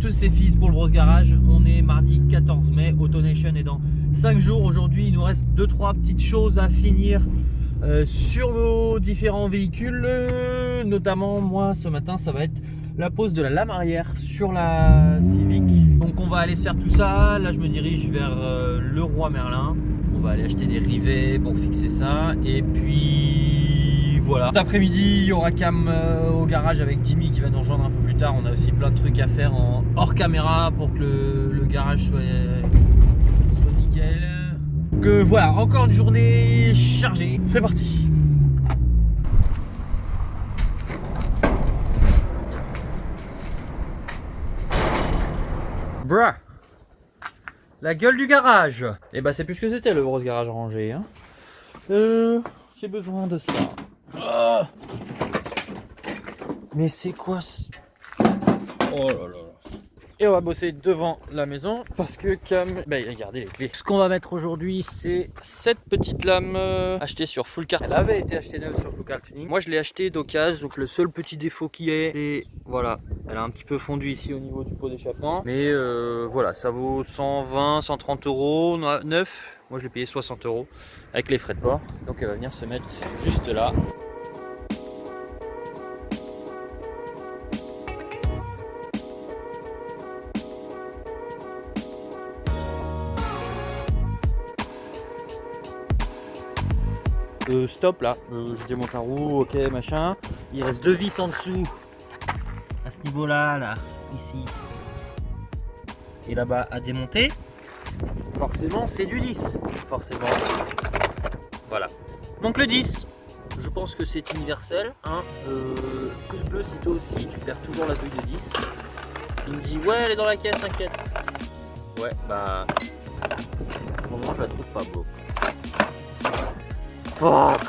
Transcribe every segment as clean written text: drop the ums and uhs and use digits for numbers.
toutes, c'est Fils pour le Bros Garage. On est mardi 14 mai, AutoNation est dans 5 jours. Aujourd'hui, il nous reste 2-3 petites choses à finir sur nos différents véhicules. Notamment, moi, ce matin, ça va être la pose de la lame arrière sur la Civic. Donc, on va aller se faire tout ça. Là, je me dirige vers Leroy Merlin. On va aller acheter des rivets pour fixer ça. Et puis, voilà. Cet après-midi, il y aura Cam au garage avec Jimmy qui va nous rejoindre un peu plus tard. On a aussi plein de trucs à faire en hors caméra pour que le garage soit nickel. Donc voilà, encore une journée chargée. C'est parti. Bruh. La gueule du garage. Et bah c'est plus ce que c'était le gros garage rangé. Hein. J'ai besoin de ça. Oh. Mais c'est quoi ce... Oh là là. Et on va bosser devant la maison parce que Cam, bah il a gardé les clés. Ce qu'on va mettre aujourd'hui, c'est cette petite lame achetée sur Full Car. Elle avait été achetée neuve sur Full Car Tuning. Moi je l'ai achetée d'occasion, donc le seul petit défaut qui est, c'est voilà, elle a un petit peu fondu ici au niveau du pot d'échappement. Mais voilà, ça vaut 120, 130 euros neuf. Moi je l'ai payé 60 euros avec les frais de port. Donc elle va venir se mettre juste là. Stop là, je démonte la roue, ok machin. Il reste 2 vis en dessous, à ce niveau là, ici et là-bas à démonter. Forcément c'est du 10, forcément. Voilà. Donc le 10, je pense que c'est universel. Hein. Pouce bleu si toi aussi, tu perds toujours la feuille de 10. Il me dit ouais elle est dans la caisse, t'inquiète. Ouais bah, pour le moment je la trouve pas beau. Fuck.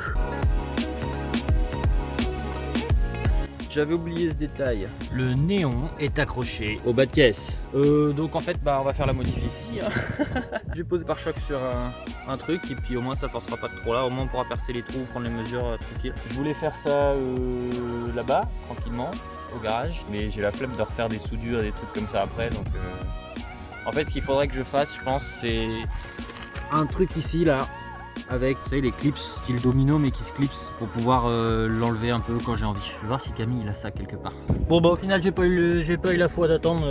J'avais oublié ce détail. Le néon est accroché au bas de caisse. Donc en fait bah on va faire la modif ici. Hein. J'ai posé pare-choc sur un truc et puis au moins ça forcera pas trop là. Au moins on pourra percer les trous, prendre les mesures tranquille. Je voulais faire ça là-bas tranquillement au garage, mais j'ai la flemme de refaire des soudures et des trucs comme ça après. Donc en fait ce qu'il faudrait que je fasse, je pense, c'est un truc ici là. Avec vous savez, les clips style domino mais qui se clipsent pour pouvoir l'enlever un peu quand j'ai envie. Je vais voir si Camille il a ça quelque part. Bon bah au final j'ai pas eu la foi d'attendre,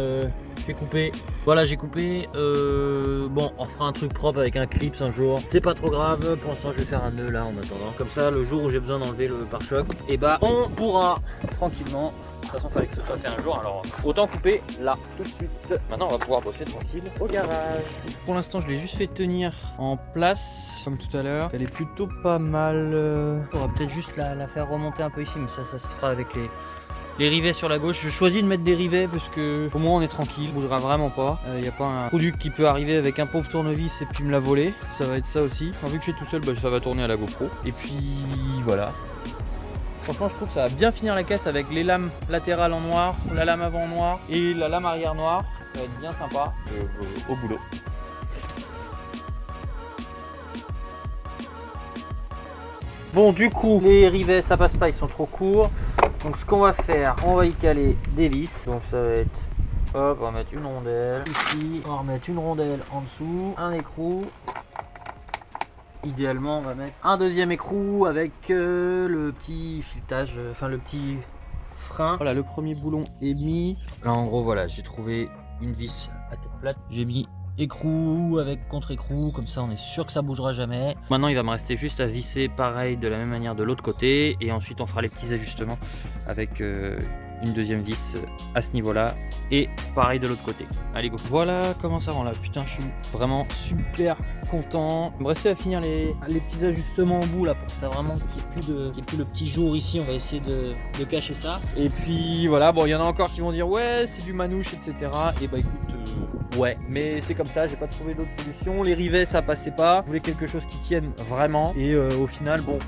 j'ai coupé. Voilà j'ai coupé. Bon on fera un truc propre avec un clips un jour. C'est pas trop grave, pour l'instant je vais faire un nœud là en attendant. Comme ça le jour où j'ai besoin d'enlever le pare-choc, et bah on pourra tranquillement. De toute façon il fallait que ce soit fait un jour, alors autant couper là tout de suite. Maintenant on va pouvoir bosser tranquille au garage. Pour l'instant je l'ai juste fait tenir en place comme tout à l'heure. Elle est plutôt pas mal. On va peut-être juste la faire remonter un peu ici, mais ça se fera avec les rivets sur la gauche. Je choisis de mettre des rivets parce que au moins on est tranquille, on bougera vraiment pas. Il n'y a pas un produit qui peut arriver avec un pauvre tournevis et puis me la voler. Ça va être ça aussi. Vu que je suis tout seul, bah, ça va tourner à la GoPro. Et puis voilà. Franchement je trouve que ça va bien finir la caisse avec les lames latérales en noir, la lame avant en noir et la lame arrière noire. Ça va être bien sympa au boulot. Bon du coup les rivets ça passe pas, ils sont trop courts. Donc ce qu'on va faire, on va y caler des vis. Donc ça va être, hop, on va mettre une rondelle ici, on va remettre une rondelle en dessous, un écrou. Idéalement on va mettre un deuxième écrou avec le petit filetage, enfin le petit frein. Voilà, le premier boulon est mis. Là en gros voilà, j'ai trouvé une vis à tête plate. J'ai mis écrou avec contre-écrou, comme ça on est sûr que ça bougera jamais. Maintenant il va me rester juste à visser pareil de la même manière de l'autre côté. Et ensuite on fera les petits ajustements avec une deuxième vis à ce niveau là. Et pareil de l'autre côté. Allez go. Voilà comment ça rend là. Putain je suis vraiment super content. Il me restait à finir les petits ajustements en bout là pour que ça vraiment qu'il n'y ait plus le petit jour ici. On va essayer de cacher ça. Et puis voilà, bon il y en a encore qui vont dire ouais c'est du manouche etc. Et bah écoute ouais, mais c'est comme ça, j'ai pas trouvé d'autres solutions. Les rivets ça passait pas. Je voulais quelque chose qui tienne vraiment. Et au final bon.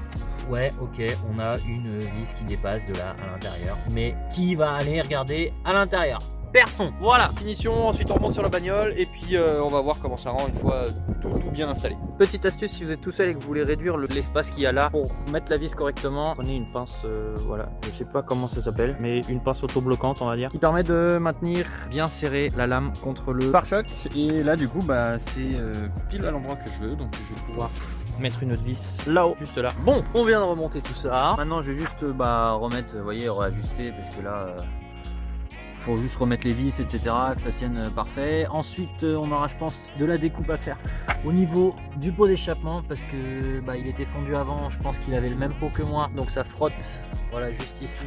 Ouais, ok, on a une vis qui dépasse de là à l'intérieur. Mais qui va aller regarder à l'intérieur? perçons. Voilà, finition, ensuite on remonte sur la bagnole et puis on va voir comment ça rend une fois tout bien installé. Petite astuce, si vous êtes tout seul et que vous voulez réduire l'espace qu'il y a là pour mettre la vis correctement, prenez une pince, voilà, je sais pas comment ça s'appelle, mais une pince autobloquante on va dire, qui permet de maintenir bien serré la lame contre le pare-choc. Et là du coup bah c'est pile à l'endroit que je veux, donc je vais pouvoir mettre une autre vis là-haut, juste là. Bon, on vient de remonter tout ça. Maintenant je vais juste remettre, vous voyez, réajuster parce que là faut juste remettre les vis, etc., que ça tienne parfait. Ensuite on aura, je pense, de la découpe à faire au niveau du pot d'échappement parce que il était fondu avant. Je pense qu'il avait le même pot que moi, donc ça frotte. Voilà, juste ici.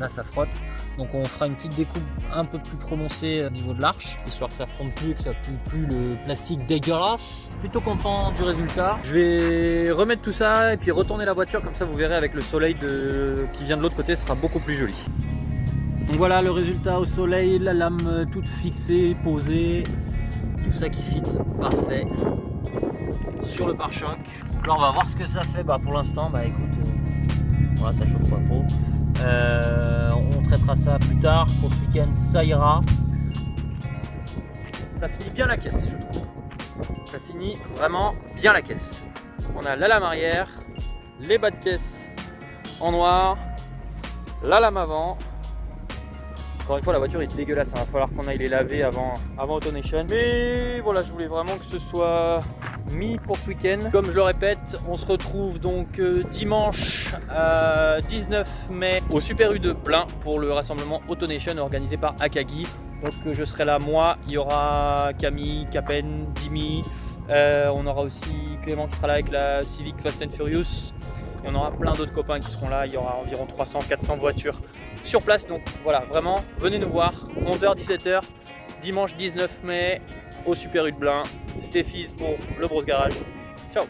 Là ça frotte, donc on fera une petite découpe un peu plus prononcée au niveau de l'arche, histoire que ça fonde plus et que ça pue plus le plastique dégueulasse. Plutôt content du résultat. Je vais remettre tout ça et puis retourner la voiture, comme ça vous verrez avec le soleil qui vient de l'autre côté, ce sera beaucoup plus joli. Donc voilà le résultat au soleil, la lame toute fixée, posée, tout ça qui fit parfait sur le pare-choc. Donc là on va voir ce que ça fait. Pour l'instant, écoute, voilà, ça chauffe pas trop. On traitera ça plus tard. Pour ce week-end ça ira. Ça finit bien la caisse, je trouve. Ça finit vraiment bien la caisse. On a la lame arrière, les bas de caisse en noir, la lame avant. Encore une fois, la voiture est dégueulasse, il va falloir qu'on aille les laver avant AutoNation. Mais voilà, je voulais vraiment que ce soit mis pour ce week-end. Comme je le répète, on se retrouve donc dimanche 19 mai au Super U de Blain pour le rassemblement AutoNation organisé par Akagi. Donc je serai là, moi, il y aura Camille, Capen, Dimi, on aura aussi Clément qui sera là avec la Civic Fast and Furious. Et on aura plein d'autres copains qui seront là, il y aura environ 300-400 voitures sur place. Donc voilà, vraiment, venez nous voir, 11h-17h, dimanche 19 mai au Super U de Blain. C'était Fizz pour le Bros Garage. Ciao.